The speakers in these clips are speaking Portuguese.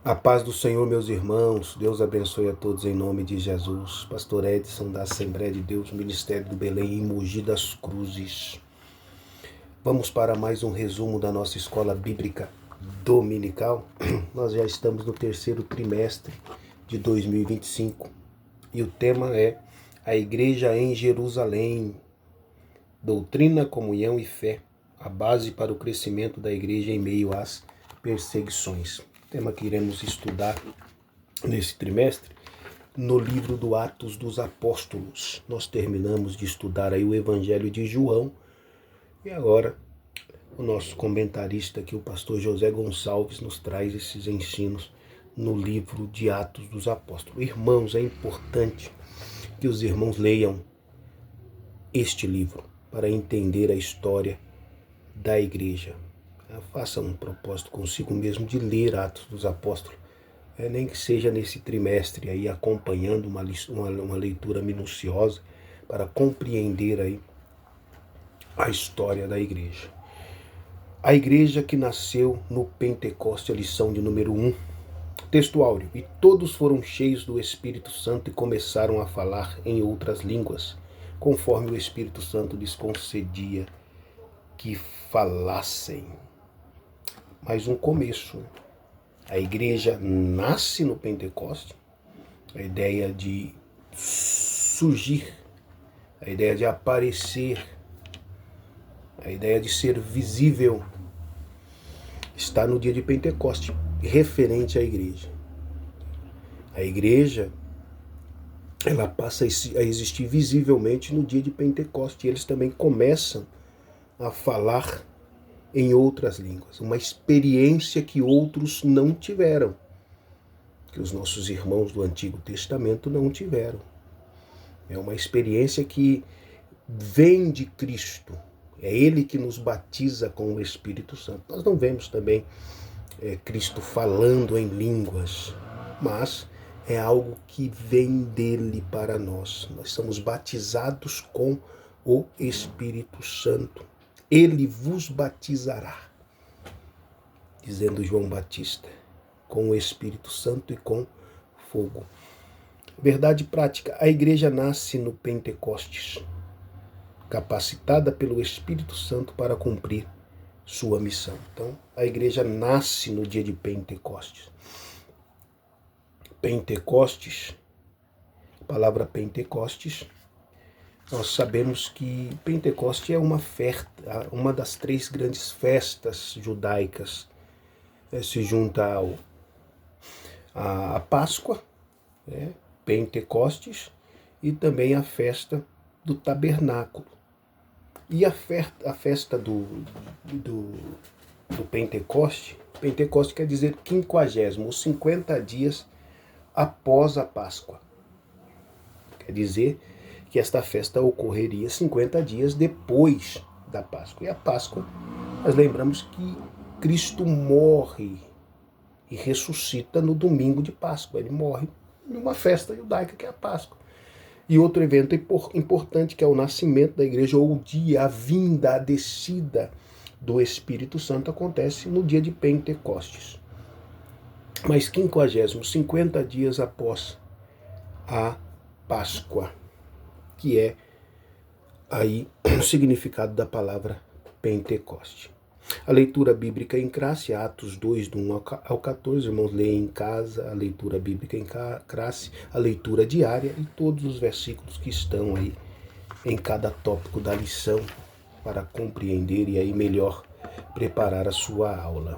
A paz do Senhor, meus irmãos. Deus abençoe a todos em nome de Jesus. Pastor Edson, da Assembleia de Deus, Ministério do Belém, em Mogi das Cruzes. Vamos para mais um resumo da nossa escola bíblica dominical. Nós já estamos no terceiro trimestre de 2025 e o tema é a Igreja em Jerusalém. Doutrina, comunhão e fé, a base para o crescimento da igreja em meio às perseguições. Tema que iremos estudar nesse trimestre no livro do Atos dos Apóstolos. Nós terminamos de estudar aí o Evangelho de João e agora o nosso comentarista aqui, o pastor José Gonçalves, nos traz esses ensinos no livro de Atos dos Apóstolos. Irmãos, é importante que os irmãos leiam este livro para entender a história da igreja. Faça um propósito consigo mesmo de ler Atos dos Apóstolos, nem que seja nesse trimestre aí, acompanhando uma leitura minuciosa para compreender aí a história da igreja. A igreja que nasceu no Pentecoste, a lição de número 1, texto áureo. E todos foram cheios do Espírito Santo e começaram a falar em outras línguas, conforme o Espírito Santo lhes concedia que falassem. Mais um começo. A igreja nasce no Pentecoste, a ideia de surgir, a ideia de aparecer, a ideia de ser visível, está no dia de Pentecoste, referente à igreja. A igreja, ela passa a existir visivelmente no dia de Pentecoste, e eles também começam a falar em outras línguas, uma experiência que outros não tiveram, que os nossos irmãos do Antigo Testamento não tiveram. É uma experiência que vem de Cristo, é Ele que nos batiza com o Espírito Santo. Nós não vemos também Cristo falando em línguas, mas é algo que vem dele para nós. Nós somos batizados com o Espírito Santo. Ele vos batizará, dizendo João Batista, com o Espírito Santo e com fogo. Verdade prática, a igreja nasce no Pentecostes, capacitada pelo Espírito Santo para cumprir sua missão. Então, a igreja nasce no dia de Pentecostes. Pentecostes, a palavra Pentecostes, nós sabemos que Pentecoste é uma das 3 grandes festas judaicas. Se junta a Páscoa, Pentecostes, e também a festa do tabernáculo. E a festa do Pentecoste quer dizer 50, ou 50 dias após a Páscoa. Quer dizer que esta festa ocorreria 50 dias depois da Páscoa. E a Páscoa, nós lembramos que Cristo morre e ressuscita no domingo de Páscoa. Ele morre numa festa judaica que é a Páscoa. E outro evento importante, que é o nascimento da igreja, ou o dia, a vinda, a descida do Espírito Santo, acontece no dia de Pentecostes. Mas 50 dias após a Páscoa, que é aí o significado da palavra Pentecoste. A leitura bíblica em classe, Atos 2, do 1 ao 14, irmãos, leem em casa a leitura bíblica em classe, a leitura diária e todos os versículos que estão aí em cada tópico da lição para compreender e aí melhor preparar a sua aula.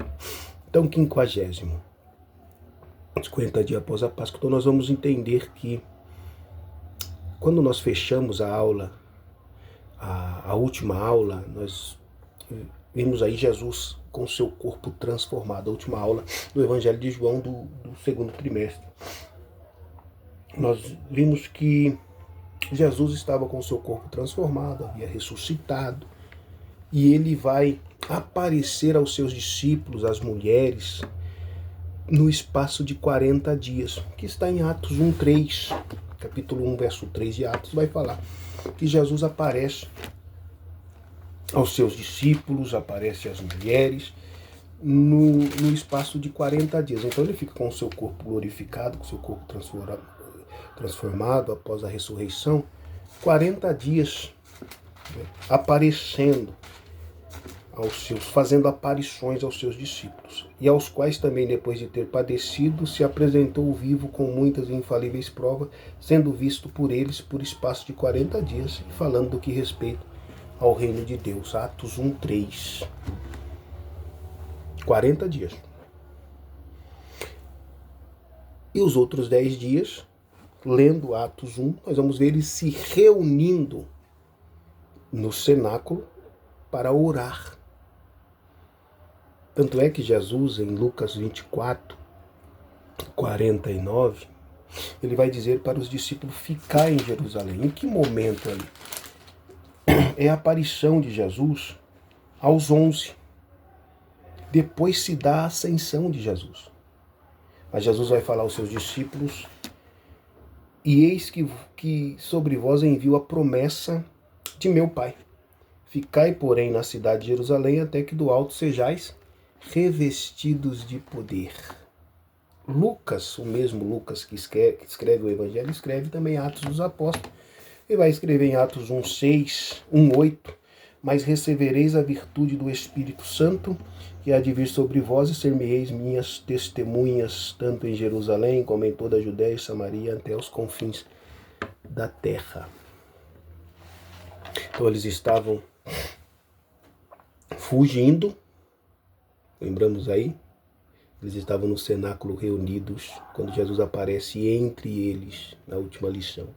Então, 50 dias após a Páscoa, então nós vamos entender que quando nós fechamos a aula, a última aula, nós vimos aí Jesus com seu corpo transformado, a última aula do Evangelho de João do segundo trimestre. Nós vimos que Jesus estava com seu corpo transformado, havia ressuscitado, e ele vai aparecer aos seus discípulos, às mulheres, no espaço de 40 dias, que está em Atos 1:3. Capítulo 1, verso 3 de Atos, vai falar que Jesus aparece aos seus discípulos, aparece às mulheres, no espaço de 40 dias. Então ele fica com o seu corpo glorificado, com o seu corpo transformado após a ressurreição, 40 dias, né, aparecendo fazendo aparições aos seus discípulos, e aos quais também, depois de ter padecido, se apresentou vivo com muitas e infalíveis provas, sendo visto por eles por espaço de 40 dias, e falando do que respeita ao reino de Deus. Atos 1:3. 40 dias. E os outros 10 dias, lendo Atos 1, nós vamos ver eles se reunindo no cenáculo para orar. Tanto é que Jesus, em Lucas 24, 49, ele vai dizer para os discípulos ficar em Jerusalém. Em que momento ali? É a aparição de Jesus aos 11. Depois se dá a ascensão de Jesus. Mas Jesus vai falar aos seus discípulos: e eis que sobre vós envio a promessa de meu Pai. Ficai, porém, na cidade de Jerusalém, até que do alto sejais revestidos de poder. Lucas, o mesmo Lucas que escreve o Evangelho, escreve também Atos dos Apóstolos. Ele vai escrever em Atos 1:6, 1:8, mas recebereis a virtude do Espírito Santo, que há de vir sobre vós, e ser-me-eis minhas testemunhas, tanto em Jerusalém, como em toda a Judéia e Samaria, até os confins da terra. Então eles estavam fugindo, lembramos aí? Eles estavam no cenáculo reunidos, quando Jesus aparece entre eles, na última lição.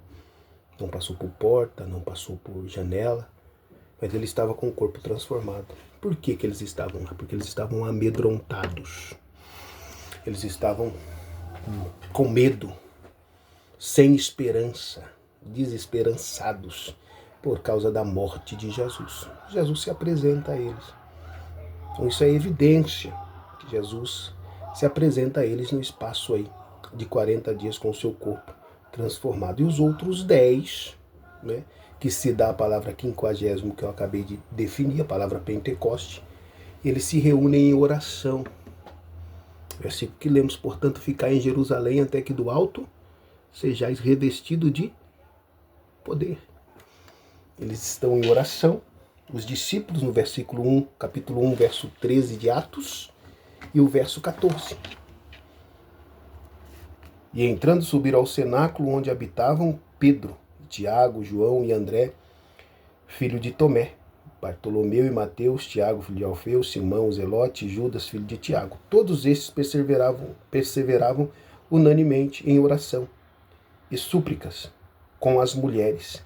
Não passou por porta, não passou por janela, mas ele estava com o corpo transformado. Por que eles estavam lá? Porque eles estavam amedrontados. Eles estavam com medo, sem esperança, desesperançados por causa da morte de Jesus. Jesus se apresenta a eles. Então isso é evidência que Jesus se apresenta a eles no espaço aí de 40 dias com o seu corpo transformado. E os outros 10, né, que se dá a palavra 50º, que eu acabei de definir, a palavra Pentecoste, eles se reúnem em oração. Versículo que lemos: portanto, ficar em Jerusalém até que do alto sejais revestido de poder. Eles estão em oração, os discípulos, no versículo 1, capítulo 1, verso 13 de Atos, e o verso 14. E entrando, subiram ao cenáculo onde habitavam Pedro, Tiago, João e André, filho de Tomé, Bartolomeu e Mateus, Tiago, filho de Alfeu, Simão, Zelote e Judas, filho de Tiago. Todos estes perseveravam unanimemente em oração e súplicas com as mulheres,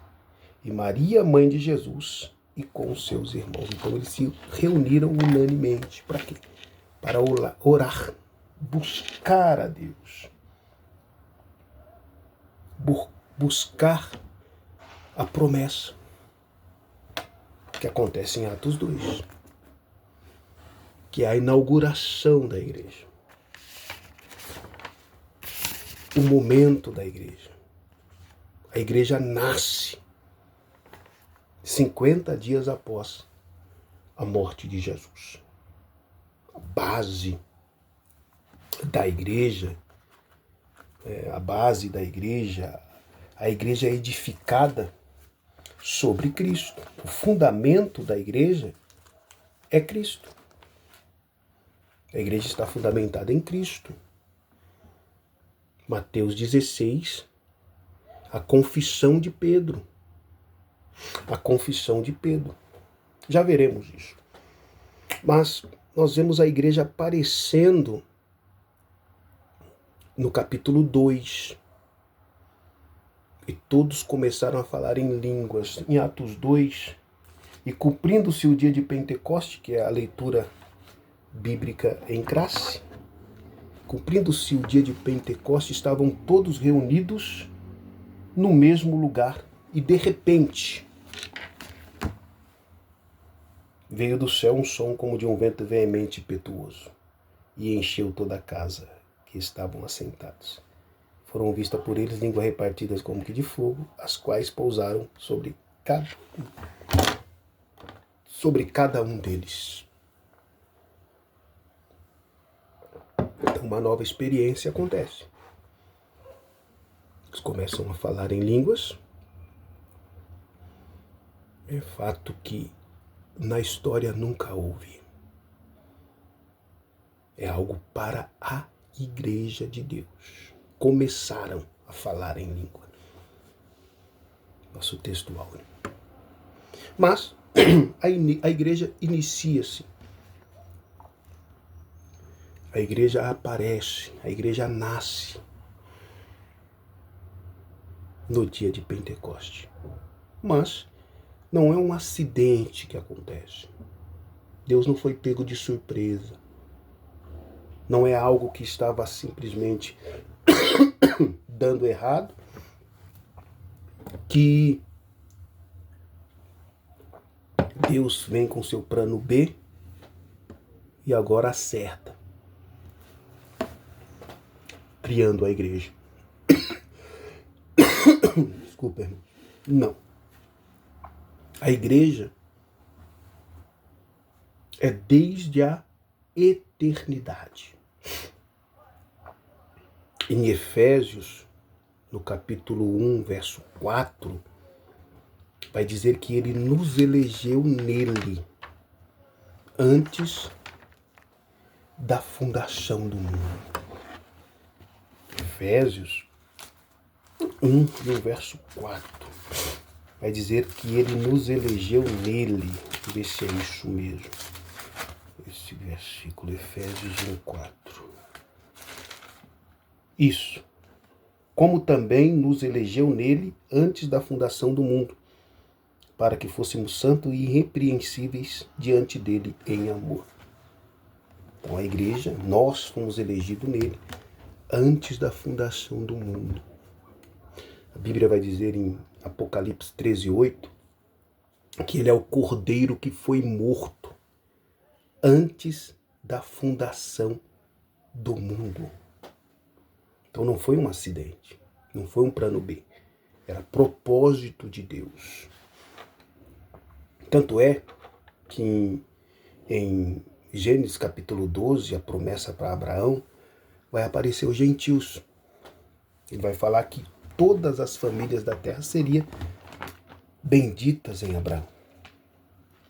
e Maria, mãe de Jesus, e com os seus irmãos. Então eles se reuniram unanimemente. Para quê? Para orar, buscar a Deus. Buscar a promessa que acontece em Atos 2, que é a inauguração da igreja, o momento da igreja. A igreja nasce 50 dias após a morte de Jesus. A base da igreja, a igreja é edificada sobre Cristo. O fundamento da igreja é Cristo. A igreja está fundamentada em Cristo. Mateus 16, a confissão de Pedro. A confissão de Pedro. Já veremos isso. Mas nós vemos a igreja aparecendo no capítulo 2. E todos começaram a falar em línguas. Em Atos 2, e cumprindo-se o dia de Pentecoste, que é a leitura bíblica em classe, cumprindo-se o dia de Pentecoste, estavam todos reunidos no mesmo lugar. E de repente, veio do céu um som como de um vento veemente e impetuoso, e encheu toda a casa que estavam assentados. Foram vistas por eles línguas repartidas como que de fogo, as quais pousaram sobre cada um deles. Então uma nova experiência acontece. Eles começam a falar em línguas. É fato que na história nunca houve. É algo para a Igreja de Deus. Começaram a falar em língua. Nosso texto áureo. Mas a igreja inicia-se. A igreja aparece, a igreja nasce no dia de Pentecoste. Mas não é um acidente que acontece. Deus não foi pego de surpresa. Não é algo que estava simplesmente dando errado, que Deus vem com seu plano B e agora acerta, criando a igreja. Desculpa, irmão. Não. A igreja é desde a eternidade. Em Efésios, no capítulo 1, verso 4, vai dizer que ele nos elegeu nele antes da fundação do mundo. Efésios 1, no verso 4, vai dizer que ele nos elegeu nele. Vê se é isso mesmo. Esse versículo, Efésios 1, 4. Isso. Como também nos elegeu nele antes da fundação do mundo, para que fôssemos santos e irrepreensíveis diante dele em amor. Então a igreja, nós fomos elegidos nele antes da fundação do mundo. A Bíblia vai dizer em Apocalipse 13:8 que ele é o cordeiro que foi morto antes da fundação do mundo. Então não foi um acidente, não foi um plano B, era propósito de Deus. Tanto é que em Gênesis capítulo 12, a promessa para Abraão, vai aparecer os gentios. Ele vai falar que todas as famílias da terra seriam benditas em Abraão.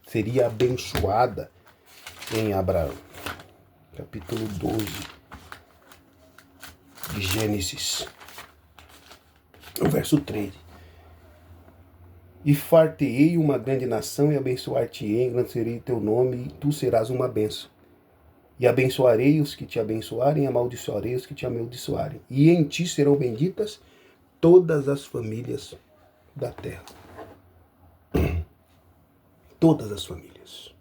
Seria abençoada em Abraão. Capítulo 12 de Gênesis, o verso 13. E far-te-ei uma grande nação, e abençoar-te-ei, engrandecerei teu nome, e tu serás uma bênção. E abençoarei os que te abençoarem, e amaldiçoarei os que te amaldiçoarem. E em ti serão benditas todas as famílias da terra. Todas as famílias.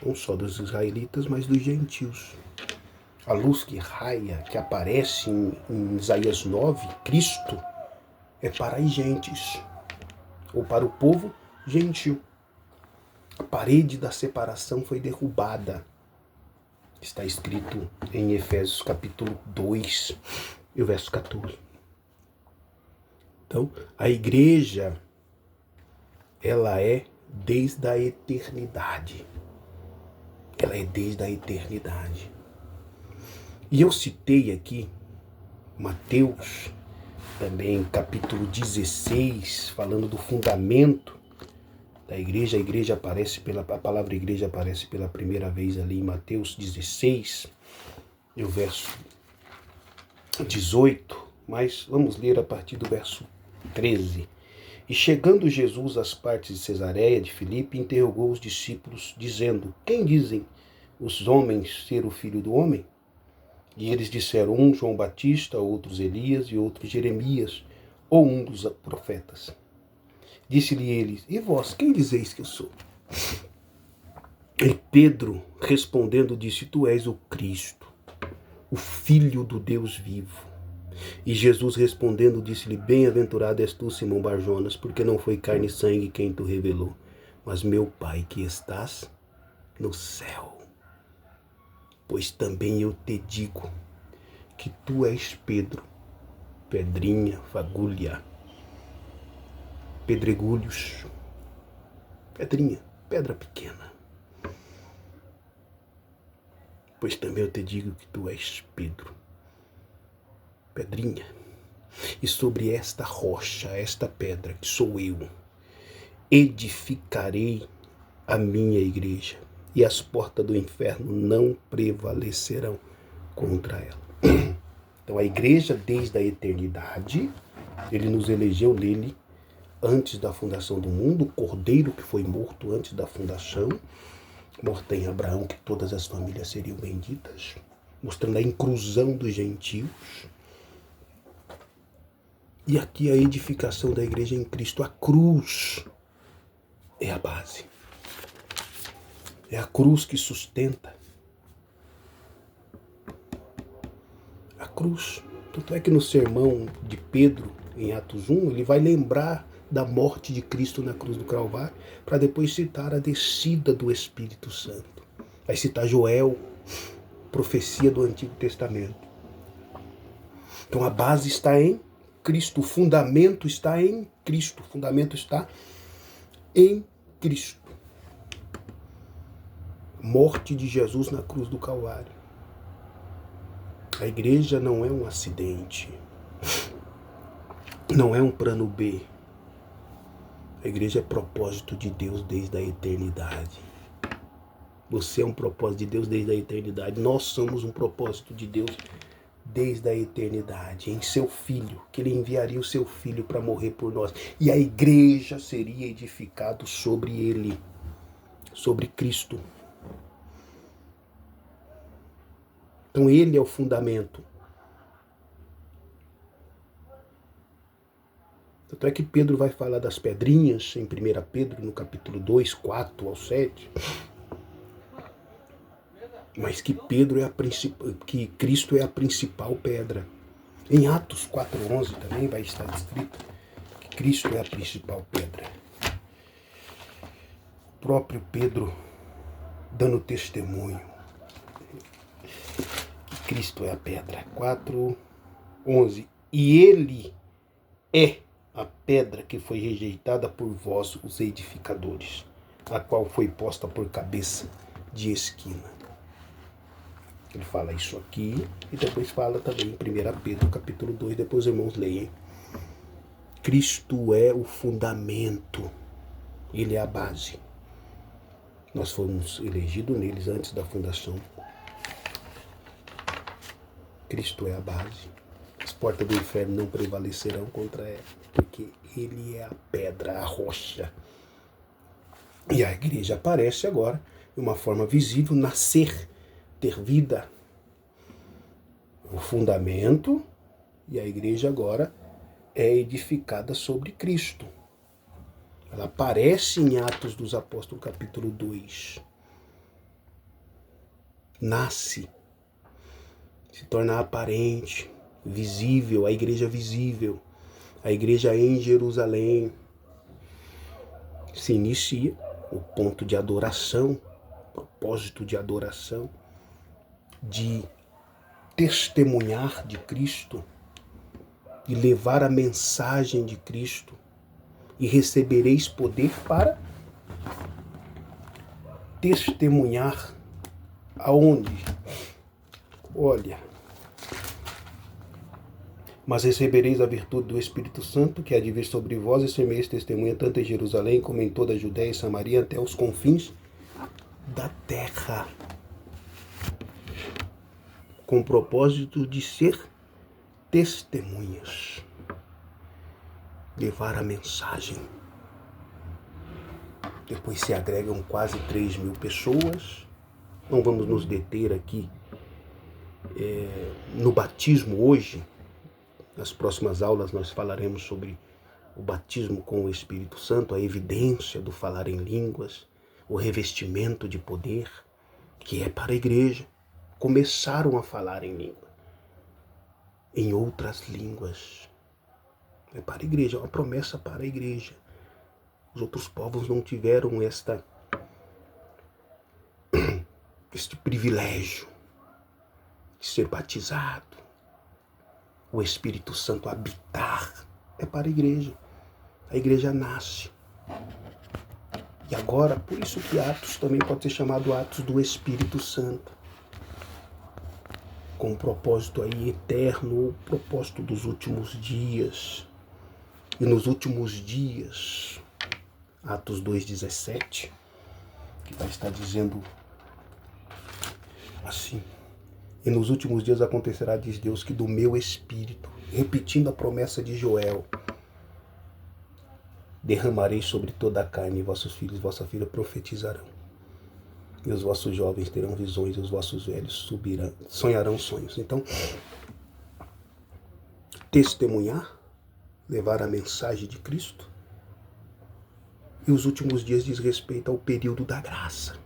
Não só dos israelitas, mas dos gentios. A luz que raia, que aparece em Isaías 9, Cristo, é para as gentes, ou para o povo gentil. A parede da separação foi derrubada. Está escrito em Efésios capítulo 2, e o verso 14. Então, a igreja, ela é desde a eternidade. Ela é desde a eternidade. E eu citei aqui Mateus, também capítulo 16, falando do fundamento da igreja. A igreja aparece a palavra igreja aparece pela primeira vez ali em Mateus 16, e o verso 18, mas vamos ler a partir do verso 13. E chegando Jesus às partes de Cesareia de Filipe, interrogou os discípulos, dizendo: quem dizem os homens ser o Filho do Homem? E eles disseram: um João Batista, outros Elias e outros Jeremias, ou um dos profetas. Disse-lhe eles: e vós, quem dizeis que eu sou? E Pedro, respondendo, disse: tu és o Cristo, o Filho do Deus vivo. E Jesus respondendo disse-lhe: bem-aventurado és tu, Simão Barjonas, porque não foi carne e sangue quem tu revelou, mas meu Pai que estás no céu. Pois também eu te digo que tu és Pedro, pedrinha, fagulha, pedregulhos, pedrinha, pedra pequena. Pois também eu te digo que tu és Pedro, pedrinha, e sobre esta rocha, esta pedra que sou eu, edificarei a minha igreja, e as portas do inferno não prevalecerão contra ela. Então a igreja, desde a eternidade, ele nos elegeu nele antes da fundação do mundo, o cordeiro que foi morto antes da fundação, morto em Abraão, que todas as famílias seriam benditas, mostrando a inclusão dos gentios. E aqui a edificação da igreja em Cristo, a cruz é a base. É a cruz que sustenta. A cruz. Tanto é que no sermão de Pedro, em Atos 1, ele vai lembrar da morte de Cristo na cruz do Calvário, para depois citar a descida do Espírito Santo. Vai citar Joel, profecia do Antigo Testamento. Então a base está em Cristo, o fundamento está em Cristo, o fundamento está em Cristo. Morte de Jesus na cruz do Calvário. A igreja não é um acidente, não é um plano B. A igreja é propósito de Deus desde a eternidade. Você é um propósito de Deus desde a eternidade. Nós somos um propósito de Deus desde a eternidade. Em seu Filho, que ele enviaria o seu Filho para morrer por nós. E a igreja seria edificada sobre ele, sobre Cristo. Então ele é o fundamento. Tanto é que Pedro vai falar das pedrinhas em 1 Pedro, no capítulo 2, 4 ao 7. Mas que que Cristo é a principal pedra. Em Atos 4:11 também vai estar escrito que Cristo é a principal pedra. O próprio Pedro dando testemunho que Cristo é a pedra. 4:11. E ele é a pedra que foi rejeitada por vós, os edificadores, a qual foi posta por cabeça de esquina. Ele fala isso aqui e depois fala também em 1 Pedro, capítulo 2, depois os irmãos leem. Cristo é o fundamento, ele é a base. Nós fomos elegidos neles antes da fundação. Cristo é a base. As portas do inferno não prevalecerão contra ela, porque ele é a pedra, a rocha. E a igreja aparece agora de uma forma visível, nascer, ter vida. O fundamento, e a igreja agora é edificada sobre Cristo. Ela aparece em Atos dos Apóstolos, capítulo 2. Nasce, se torna aparente, visível, a igreja visível, a igreja em Jerusalém. Se inicia o ponto de adoração, propósito de adoração, de testemunhar de Cristo, de levar a mensagem de Cristo, e recebereis poder para testemunhar aonde? Olha, mas recebereis a virtude do Espírito Santo, que há de vir sobre vós, e sereis testemunha tanto em Jerusalém como em toda a Judéia e Samaria, até os confins da terra. Com o propósito de ser testemunhas. Levar a mensagem. Depois se agregam quase 3.000 pessoas. Não vamos nos deter aqui no batismo hoje. Nas próximas aulas nós falaremos sobre o batismo com o Espírito Santo, a evidência do falar em línguas, o revestimento de poder, que é para a igreja. Começaram a falar em língua, em outras línguas. É para a igreja, é uma promessa para a igreja. Os outros povos não tiveram este privilégio de ser batizado, o Espírito Santo habitar. É para a igreja. A igreja nasce. E agora, por isso que Atos também pode ser chamado Atos do Espírito Santo. com um propósito aí eterno, o propósito dos últimos dias. E nos últimos dias, Atos 2,17, que vai estar dizendo assim: e nos últimos dias acontecerá, diz Deus, que do meu espírito, repetindo a promessa de Joel, derramarei sobre toda a carne, e vossos filhos e vossa filha profetizarão. E os vossos jovens terão visões, e os vossos velhos sonharão sonhos. Então, testemunhar, levar a mensagem de Cristo. E os últimos dias diz respeito ao período da graça,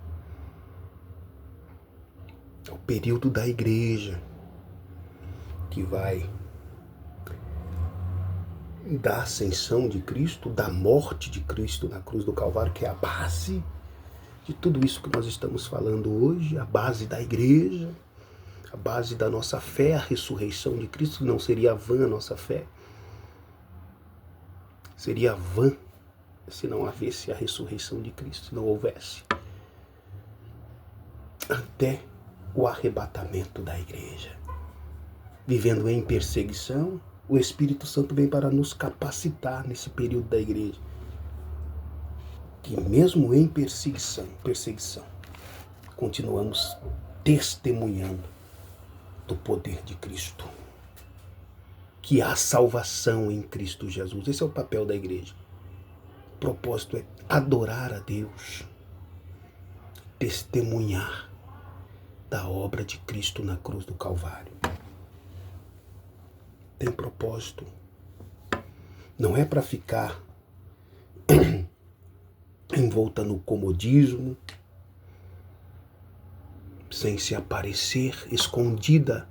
ao período da igreja, que vai da ascensão de Cristo, da morte de Cristo na cruz do Calvário, que é a base de tudo isso que nós estamos falando hoje, a base da igreja, a base da nossa fé, a ressurreição de Cristo. Não seria vã a nossa fé, seria vã se não houvesse a ressurreição de Cristo, se não houvesse, até o arrebatamento da igreja. Vivendo em perseguição, o Espírito Santo vem para nos capacitar nesse período da igreja, que mesmo em perseguição, continuamos testemunhando do poder de Cristo, que há salvação em Cristo Jesus. Esse é o papel da igreja. O propósito é adorar a Deus, testemunhar da obra de Cristo na cruz do Calvário. Tem propósito. Não é para ficar envolta no comodismo, sem se aparecer, escondida.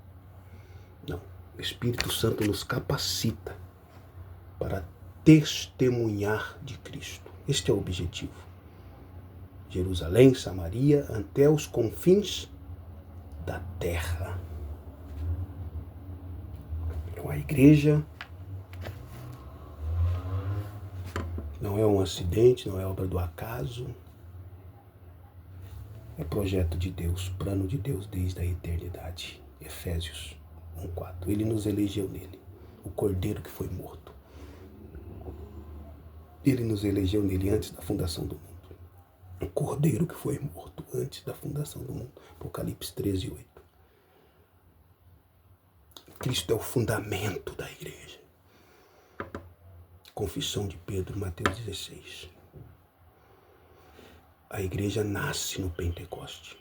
Não. O Espírito Santo nos capacita para testemunhar de Cristo. Este é o objetivo. Jerusalém, Samaria, até os confins da terra. Então a igreja não é um acidente, não é obra do acaso. É projeto de Deus, plano de Deus desde a eternidade. Efésios 1:4. Ele nos elegeu nele, o Cordeiro que foi morto. Ele nos elegeu nele antes da fundação do mundo. O Cordeiro que foi morto antes da fundação do mundo. Apocalipse 13:8. Cristo é o fundamento da igreja. Confissão de Pedro, Mateus 16. A igreja nasce no Pentecoste,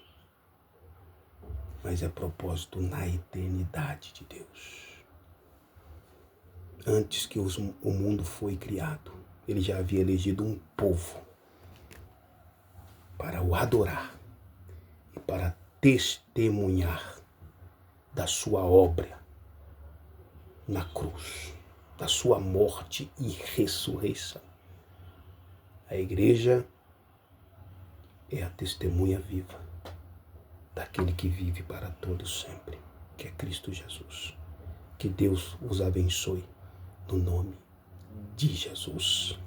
mas é propósito na eternidade de Deus. Antes que o mundo foi criado, ele já havia elegido um povo para o adorar e para testemunhar da sua obra na cruz, da sua morte e ressurreição. A igreja é a testemunha viva daquele que vive para todos sempre, que é Cristo Jesus. Que Deus os abençoe no nome de Jesus.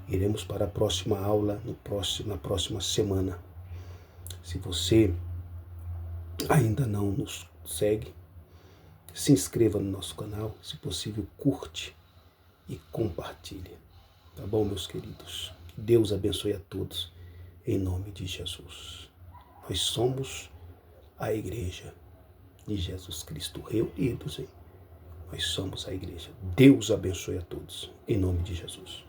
Iremos para a próxima aula na próxima semana. Se você ainda não nos segue, se inscreva no nosso canal, se possível curte e compartilhe. Tá bom, meus queridos? Que Deus abençoe a todos, em nome de Jesus. Nós somos a igreja de Jesus Cristo, reunidos, hein? Nós somos a igreja. Deus abençoe a todos, em nome de Jesus.